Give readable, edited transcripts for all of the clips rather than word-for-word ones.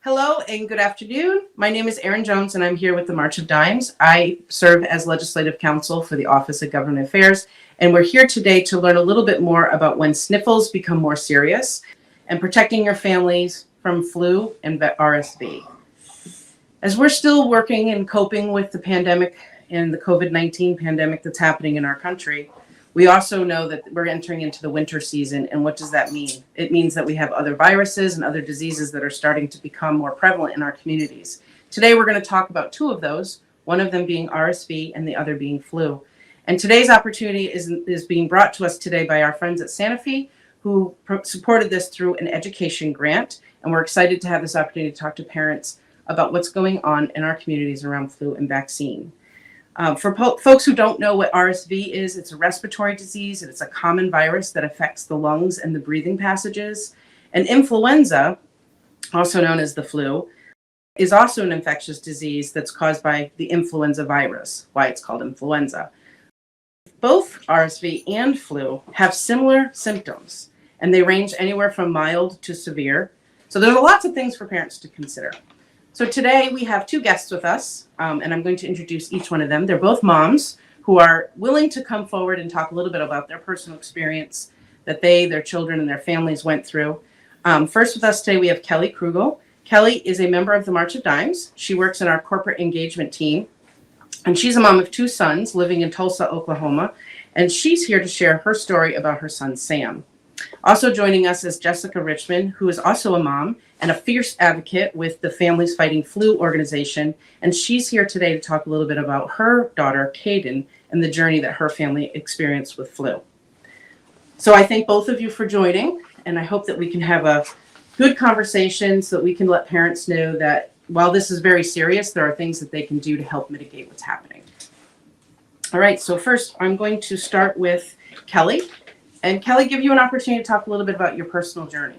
Hello and good afternoon. My name is Erin Jones and I'm here with the March of Dimes. I serve as Legislative Counsel for the Office of Government Affairs, and we're here today to learn a little bit more about when sniffles become more serious and protecting your families from flu and RSV. As we're still working and coping with the pandemic and the COVID-19 pandemic that's happening in our country, we also know that we're entering into the winter season. And what does that mean? It means that we have other viruses and other diseases that are starting to become more prevalent in our communities. Today, we're going to talk about two of those, one of them being RSV and the other being flu. And today's opportunity is being brought to us today by our friends at Santa Fe, who supported this through an education grant. And we're excited to have this opportunity to talk to parents about what's going on in our communities around flu and vaccine. For folks who don't know what RSV is, it's a respiratory disease and it's a common virus that affects the lungs and the breathing passages. And influenza, also known as the flu, is also an infectious disease that's caused by the influenza virus, why it's called influenza. Both RSV and flu have similar symptoms, and they range anywhere from mild to severe. So there's lots of things for parents to consider. So today we have two guests with us, and I'm going to introduce each one of them. They're both moms who are willing to come forward and talk a little bit about their personal experience that they, their children, and their families went through. First with us today, we have Kelly Krugel. Kelly is a member of the March of Dimes. She works in our corporate engagement team, and she's a mom of two sons living in Tulsa, Oklahoma, and she's here to share her story about her son, Sam. Also joining us is Jessica Richmond, who is also a mom and a fierce advocate with the Families Fighting Flu organization. And she's here today to talk a little bit about her daughter, Kaden, and the journey that her family experienced with flu. So I thank both of you for joining, and I hope that we can have a good conversation so that we can let parents know that while this is very serious, there are things that they can do to help mitigate what's happening. All right, so first I'm going to start with Kelly. And Kelly, give you an opportunity to talk a little bit about your personal journey.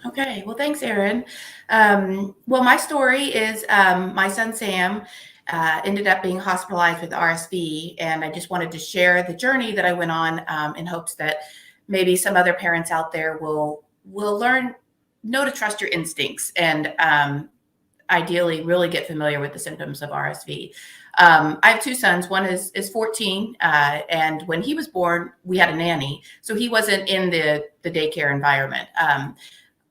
Okay, well, thanks, Erin. Well, my story is my son, Sam, ended up being hospitalized with RSV. And I just wanted to share the journey that I went on in hopes that maybe some other parents out there will know to trust your instincts and ideally really get familiar with the symptoms of RSV. I have two sons. One is 14, and when he was born, we had a nanny, so he wasn't in the daycare environment.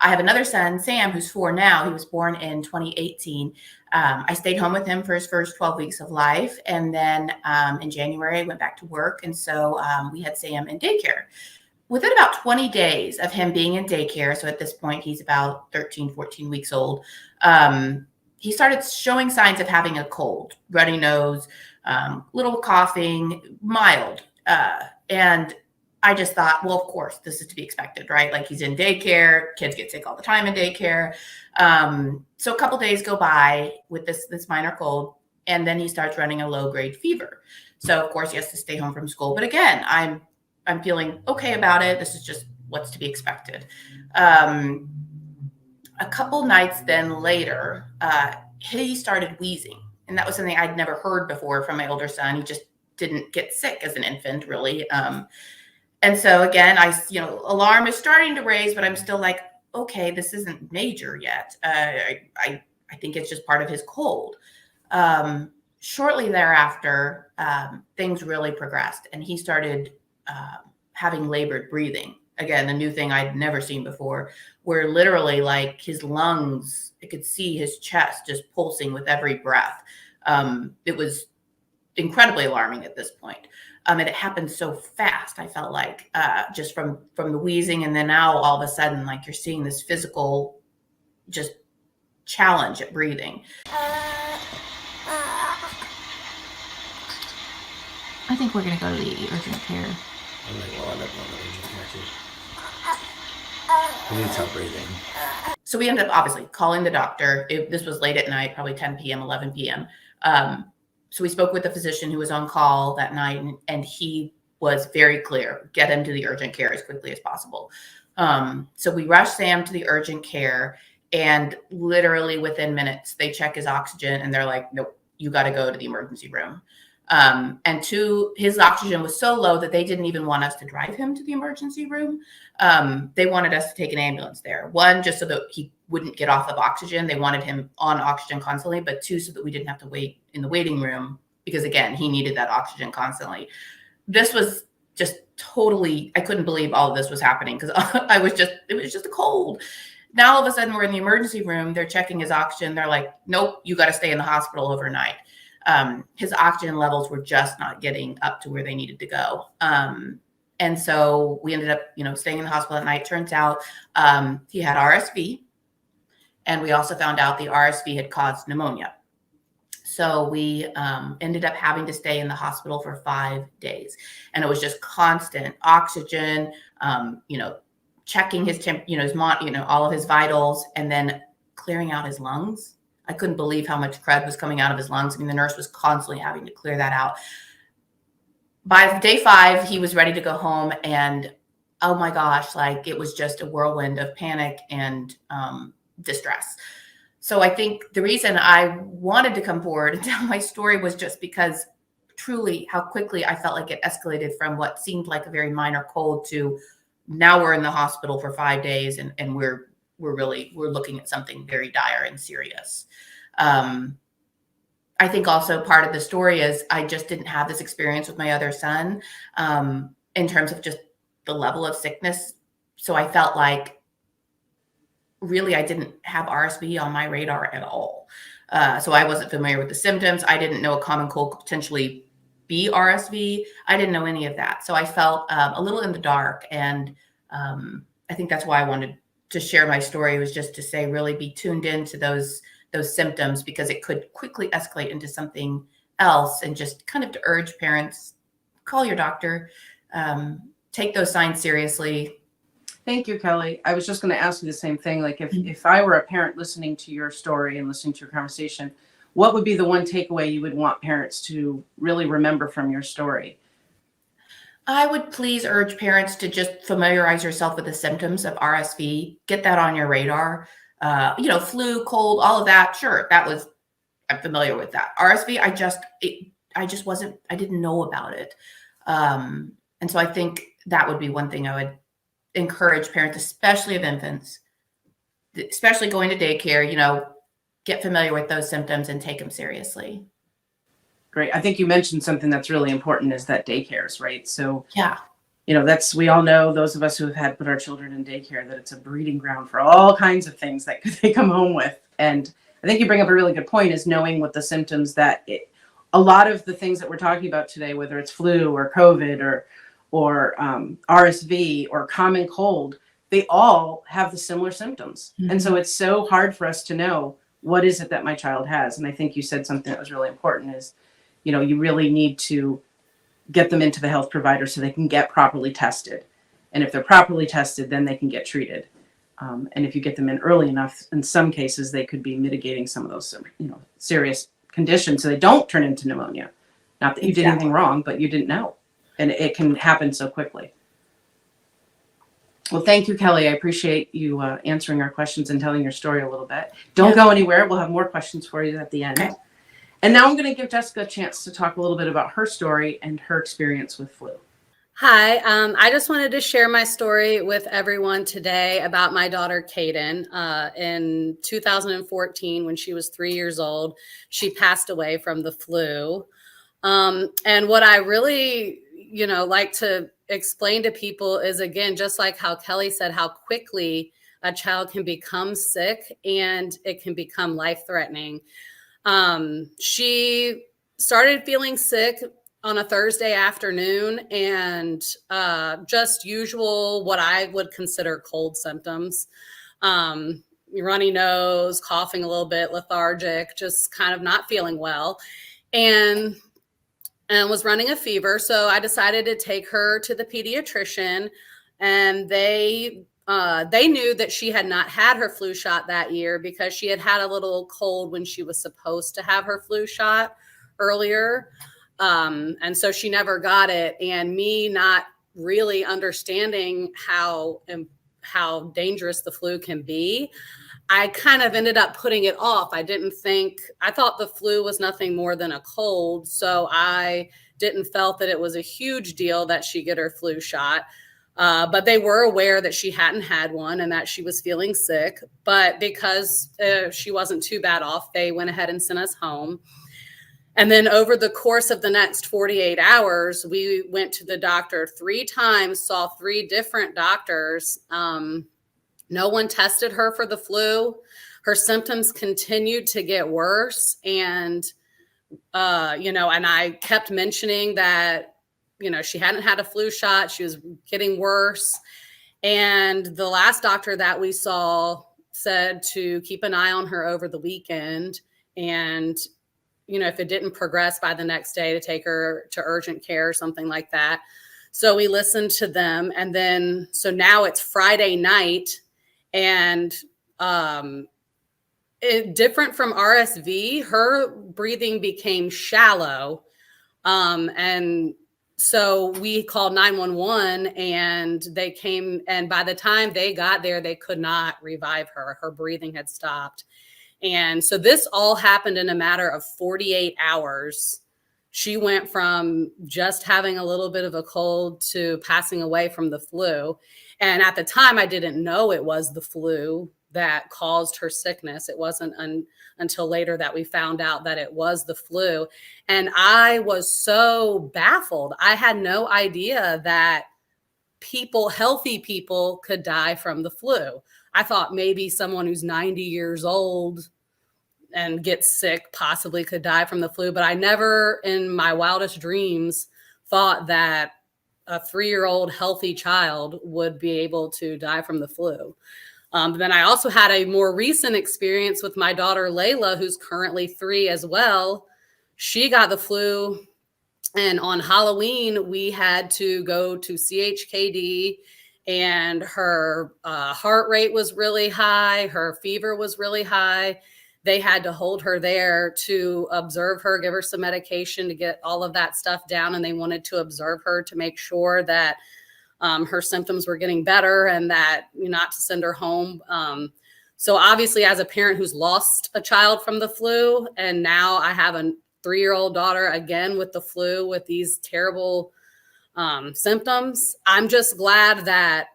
I have another son, Sam, who's 4 now. He was born in 2018. I stayed home with him for his first 12 weeks of life, and then in January, I went back to work, and so we had Sam in daycare. Within about 20 days of him being in daycare, so at this point, he's about 13, 14 weeks old, he started showing signs of having a cold, runny nose, little coughing, mild. And I just thought, well, of course, this is to be expected, right? Like, he's in daycare. Kids get sick all the time in daycare. So a couple days go by with this minor cold, and then he starts running a low-grade fever. So, of course, he has to stay home from school. But again, I'm feeling okay about it. This is just what's to be expected. A couple nights then later, he started wheezing. And that was something I'd never heard before from my older son. He just didn't get sick as an infant, really. And so again, alarm is starting to raise, but I'm still like, okay, this isn't major yet. I think it's just part of his cold. Shortly thereafter, things really progressed, and he started having labored breathing. Again, a new thing I'd never seen before, where literally, like, his lungs, I could see his chest just pulsing with every breath. It was incredibly alarming at this point. And it happened so fast, I felt like, just from the wheezing, and then now all of a sudden, like, you're seeing this physical just challenge at breathing. I think we're going to go to the urgent care. I'm like, well, I don't want urgent care too. He needs help breathing. So we ended up obviously calling the doctor. This was late at night, probably 10 p.m., 11 p.m. So we spoke with the physician who was on call that night, and he was very clear, get him to the urgent care as quickly as possible. So we rushed Sam to the urgent care, and literally within minutes, they check his oxygen, and they're like, nope, you got to go to the emergency room. And two, his oxygen was so low that they didn't even want us to drive him to the emergency room. They wanted us to take an ambulance there. One, just so that he wouldn't get off of oxygen. They wanted him on oxygen constantly, but two, so that we didn't have to wait in the waiting room because, again, he needed that oxygen constantly. This was just totally, I couldn't believe all of this was happening because it was just a cold. Now all of a sudden we're in the emergency room. They're checking his oxygen. They're like, nope, you got to stay in the hospital overnight. His oxygen levels were just not getting up to where they needed to go. And so we ended up, staying in the hospital at night. Turns out he had RSV. And we also found out the RSV had caused pneumonia. So we ended up having to stay in the hospital for 5 days. And it was just constant oxygen, checking his temp, all of his vitals, and then clearing out his lungs. I couldn't believe how much crud was coming out of his lungs. I mean, the nurse was constantly having to clear that out. By day 5, he was ready to go home. And oh my gosh, like it was just a whirlwind of panic and distress. So I think the reason I wanted to come forward and tell my story was just because truly how quickly I felt like it escalated from what seemed like a very minor cold to now we're in the hospital for 5 days and we're looking at something very dire and serious. I think also part of the story is I just didn't have this experience with my other son in terms of just the level of sickness. So I felt like really I didn't have RSV on my radar at all. So I wasn't familiar with the symptoms. I didn't know a common cold could potentially be RSV. I didn't know any of that. So I felt a little in the dark. And I think that's why I wanted to share my story, was just to say, really be tuned into those symptoms, because it could quickly escalate into something else. And just kind of to urge parents, call your doctor, take those signs seriously. Thank you, Kelly. I was just going to ask you the same thing. Like if I were a parent listening to your story and listening to your conversation, what would be the one takeaway you would want parents to really remember from your story? I would please urge parents to just familiarize yourself with the symptoms of RSV. Get that on your radar. Flu, cold, all of that. Sure, I'm familiar with that. RSV, I didn't know about it. And so I think that would be one thing I would encourage parents, especially of infants, especially going to daycare, get familiar with those symptoms and take them seriously. Great. I think you mentioned something that's really important, is that daycares, right? So, Yeah. we all know, those of us who have had put our children in daycare, that it's a breeding ground for all kinds of things that they come home with. And I think you bring up a really good point, is knowing what the symptoms a lot of the things that we're talking about today, whether it's flu or COVID or RSV or common cold, they all have the similar symptoms. Mm-hmm. And so it's so hard for us to know, what is it that my child has? And I think you said something that was really important, is, you really need to get them into the health provider so they can get properly tested. And if they're properly tested, then they can get treated. And if you get them in early enough, in some cases, they could be mitigating some of those, serious conditions so they don't turn into pneumonia. Not that you did anything wrong, but you didn't know. And it can happen so quickly. Well, thank you, Kelly. I appreciate you answering our questions and telling your story a little bit. Don't go anywhere. We'll have more questions for you at the end. Okay. And now I'm going to give Jessica a chance to talk a little bit about her story and her experience with flu. Hi, I just wanted to share my story with everyone today about my daughter, Kaden. In 2014, when she was 3 years old, she passed away from the flu. And what I really, like to explain to people is, again, just like how Kelly said, how quickly a child can become sick and it can become life-threatening. She started feeling sick on a Thursday afternoon, and just usual, what I would consider cold symptoms. Runny nose, coughing a little bit, lethargic, just kind of not feeling well, and was running a fever. So I decided to take her to the pediatrician, and they knew that she had not had her flu shot that year because she had had a little cold when she was supposed to have her flu shot earlier. And so she never got it. And me not really understanding how dangerous the flu can be, I kind of ended up putting it off. I thought the flu was nothing more than a cold. So I didn't felt that it was a huge deal that she get her flu shot. But they were aware that she hadn't had one and that she was feeling sick. But because she wasn't too bad off, they went ahead and sent us home. And then over the course of the next 48 hours, we went to the doctor 3 times, saw 3 different doctors. No one tested her for the flu. Her symptoms continued to get worse. And, and I kept mentioning that, she hadn't had a flu shot. She was getting worse. And the last doctor that we saw said to keep an eye on her over the weekend. And, if it didn't progress by the next day, to take her to urgent care or something like that. So we listened to them. And then, so now it's Friday night. And different from RSV, her breathing became shallow. And so we called 911 and they came. And by the time they got there, they could not revive her. Her breathing had stopped. And so this all happened in a matter of 48 hours. She went from just having a little bit of a cold to passing away from the flu. And at the time, I didn't know it was the flu that caused her sickness. It wasn't until later that we found out that it was the flu. And I was so baffled. I had no idea that healthy people could die from the flu. I thought maybe someone who's 90 years old and gets sick possibly could die from the flu. But I never in my wildest dreams thought that a 3-year-old healthy child would be able to die from the flu. Then I also had a more recent experience with my daughter, Layla, who's currently 3 as well. She got the flu. And on Halloween, we had to go to CHKD and her heart rate was really high. Her fever was really high. They had to hold her there to observe her, give her some medication to get all of that stuff down. And they wanted to observe her to make sure that her symptoms were getting better and that not to send her home. So obviously, as a parent who's lost a child from the flu, and now I have a 3-year-old daughter again with the flu with these terrible symptoms, I'm just glad that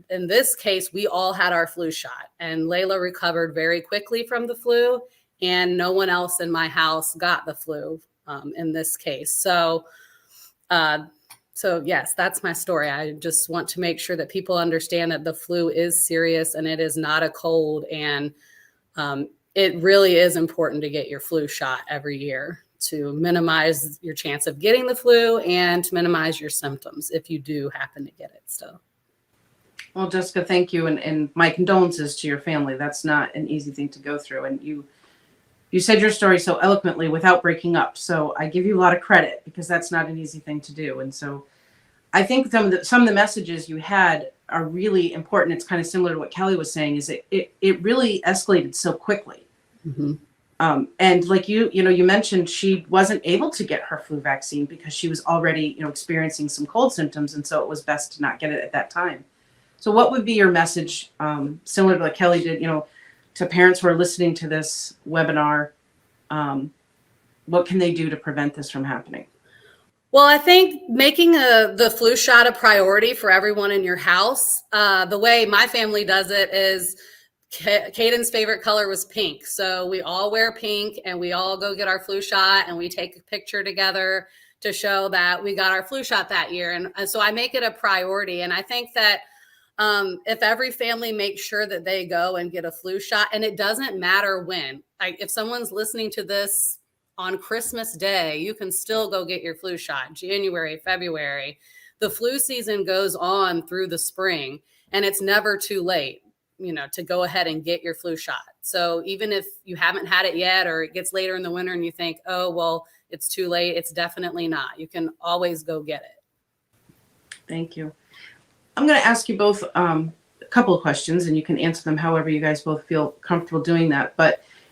in this case, we all had our flu shot and Layla recovered very quickly from the flu and no one else in my house got the flu in this case. So yes, that's my story. I just want to make sure that people understand that the flu is serious and it is not a cold. And it really is important to get your flu shot every year to minimize your chance of getting the flu and to minimize your symptoms if you do happen to get it still. Well, Jessica, thank you. And my condolences to your family. That's not an easy thing to go through. And you said your story so eloquently without breaking up. So I give you a lot of credit because that's not an easy thing to do. And so I think some of the messages you had are really important. It's kind of similar to what Kelly was saying, is it really escalated so quickly. Mm-hmm. And like you mentioned, she wasn't able to get her flu vaccine because she was already, experiencing some cold symptoms. And so it was best to not get it at that time. So what would be your message, similar to what Kelly did, to parents who are listening to this webinar? What can they do to prevent this from happening? Well, I think making the flu shot a priority for everyone in your house. The way my family does it is Caden's favorite color was pink. So we all wear pink and we all go get our flu shot and we take a picture together to show that we got our flu shot that year. And so I make it a priority. And I think that if every family makes sure that they go and get a flu shot, and it doesn't matter when, like if someone's listening to this on Christmas Day, you can still go get your flu shot. January, February, the flu season goes on through the spring and it's never too late, to go ahead and get your flu shot. So even if you haven't had it yet, or it gets later in the winter and you think, oh, well, it's too late. It's definitely not. You can always go get it. Thank you. I'm going to ask you both a couple of questions, and you can answer them however you guys both feel comfortable doing that.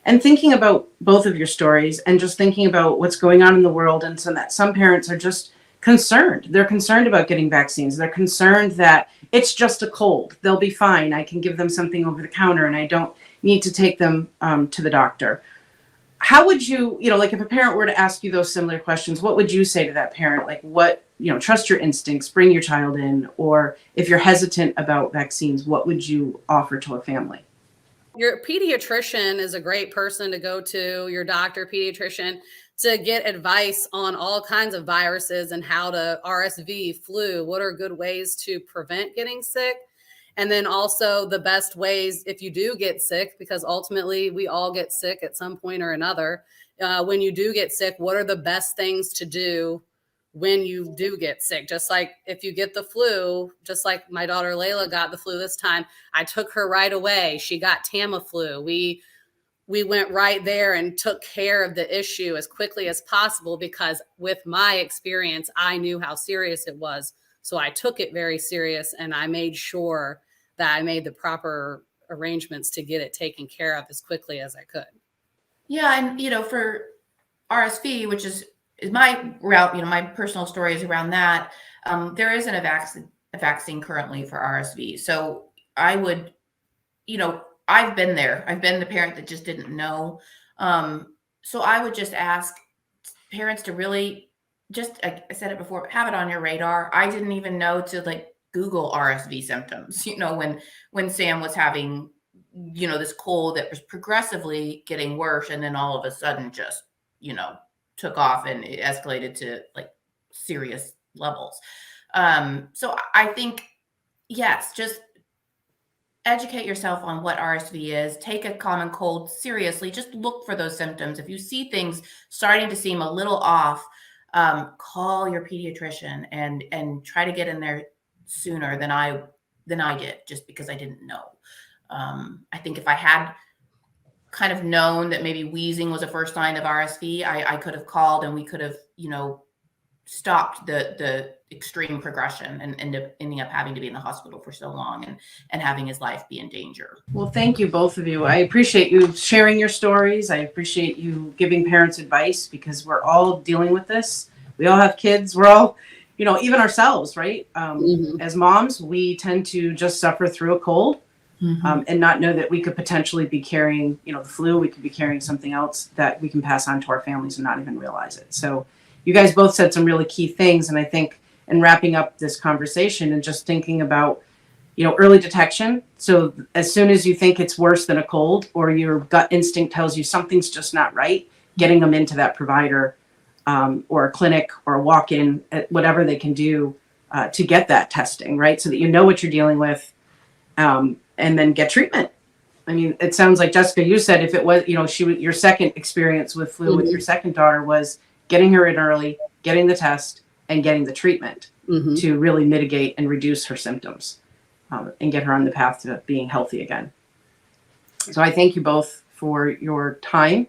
And thinking about both of your stories and just thinking about what's going on in the world, and so that some parents are just concerned. They're concerned about getting vaccines. They're concerned that it's just a cold. They'll be fine. I can give them something over the counter and I don't need to take them to the doctor. How would you, like if a parent were to ask you those similar questions, what would you say to that parent? Like what, trust your instincts, bring your child in, or if you're hesitant about vaccines, what would you offer to a family? Your pediatrician is a great person to go to, your doctor, pediatrician, to get advice on all kinds of viruses and how to RSV, flu, what are good ways to prevent getting sick. And then also the best ways if you do get sick, because ultimately we all get sick at some point or another. When you do get sick, what are the best things to do when you do get sick? Just like if you get the flu, just like my daughter Layla got the flu this time, I took her right away. She got Tamiflu. We went right there and took care of the issue as quickly as possible because with my experience, I knew how serious it was. So I took it very serious and I made sure that I made the proper arrangements to get it taken care of as quickly as I could. Yeah. And, for RSV, which is my route, my personal story is around that. There isn't a vaccine currently for RSV. So I would, I've been there. I've been the parent that just didn't know. So I would just ask parents to really I said it before, have it on your radar. I didn't even know to Google RSV symptoms, when Sam was having, this cold that was progressively getting worse. And then all of a sudden just, took off and it escalated to serious levels. So I think, yes, just educate yourself on what RSV is. Take a common cold seriously. Just look for those symptoms. If you see things starting to seem a little off, call your pediatrician and try to get in there sooner than I did, just because I didn't know. I think if I had kind of known that maybe wheezing was a first sign of RSV, I could have called and we could have, stopped the extreme progression and ending up having to be in the hospital for so long and having his life be in danger. Well, thank you, both of you. I appreciate you sharing your stories. I appreciate you giving parents advice because we're all dealing with this. We all have kids. We're all, even ourselves, right? As moms, we tend to just suffer through a cold and not know that we could potentially be carrying, the flu. We could be carrying something else that we can pass on to our families and not even realize it. So you guys both said some really key things. And I think in wrapping up this conversation and just thinking about, early detection. So as soon as you think it's worse than a cold or your gut instinct tells you something's just not right, getting them into that provider or a clinic or a walk-in, whatever they can do to get that testing, right? So that you know what you're dealing with and then get treatment. I mean, it sounds like, Jessica, you said if it was, your second experience with flu with your second daughter was getting her in early, getting the test, and getting the treatment to really mitigate and reduce her symptoms and get her on the path to being healthy again. So I thank you both for your time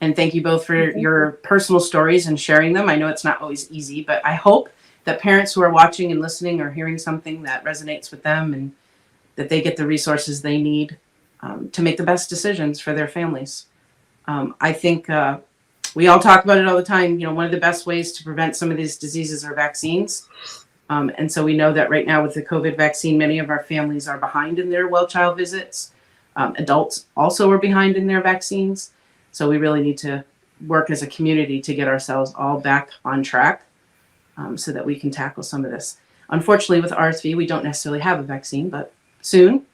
and thank you both for your personal stories and sharing them. I know it's not always easy, but I hope that parents who are watching and listening are hearing something that resonates with them and that they get the resources they need to make the best decisions for their families. I think we all talk about it all the time. One of the best ways to prevent some of these diseases are vaccines. And so we know that right now with the COVID vaccine, many of our families are behind in their well child visits. Adults also are behind in their vaccines. So we really need to work as a community to get ourselves all back on track so that we can tackle some of this. Unfortunately, with RSV, we don't necessarily have a vaccine, but soon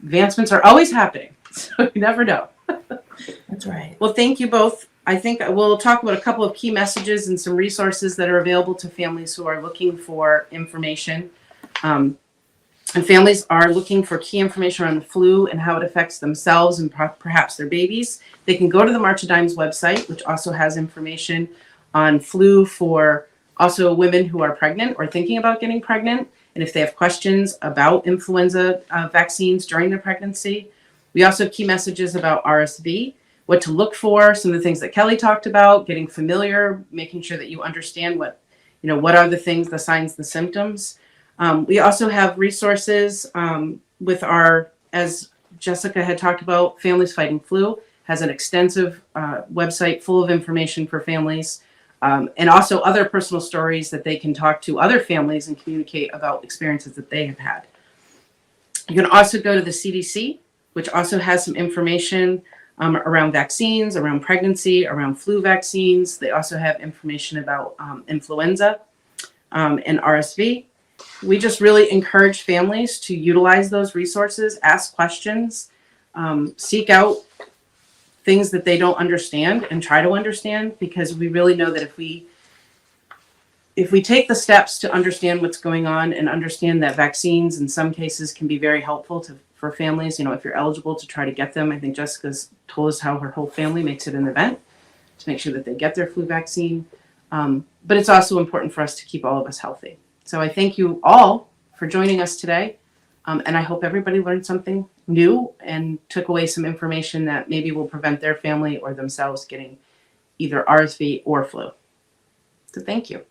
advancements are always happening. So you never know. That's right. Well, thank you both. I think we'll talk about a couple of key messages and some resources that are available to families who are looking for information. And families are looking for key information on the flu and how it affects themselves and perhaps their babies. They can go to the March of Dimes website, which also has information on flu for also women who are pregnant or thinking about getting pregnant. And if they have questions about influenza vaccines during their pregnancy. We also have key messages about RSV, what to look for, some of the things that Kelly talked about, getting familiar, making sure that you understand what are the things, the signs, the symptoms. We also have resources with as Jessica had talked about, Families Fighting Flu has an extensive website full of information for families and also other personal stories that they can talk to other families and communicate about experiences that they have had. You can also go to the CDC, which also has some information around vaccines, around pregnancy, around flu vaccines. They also have information about influenza and RSV. We just really encourage families to utilize those resources, ask questions, seek out things that they don't understand and try to understand, because we really know that if we take the steps to understand what's going on and understand that vaccines in some cases can be very helpful for families, if you're eligible to try to get them. I think Jessica's told us how her whole family makes it an event to make sure that they get their flu vaccine. But it's also important for us to keep all of us healthy. So I thank you all for joining us today. And I hope everybody learned something new and took away some information that maybe will prevent their family or themselves getting either RSV or flu. So thank you.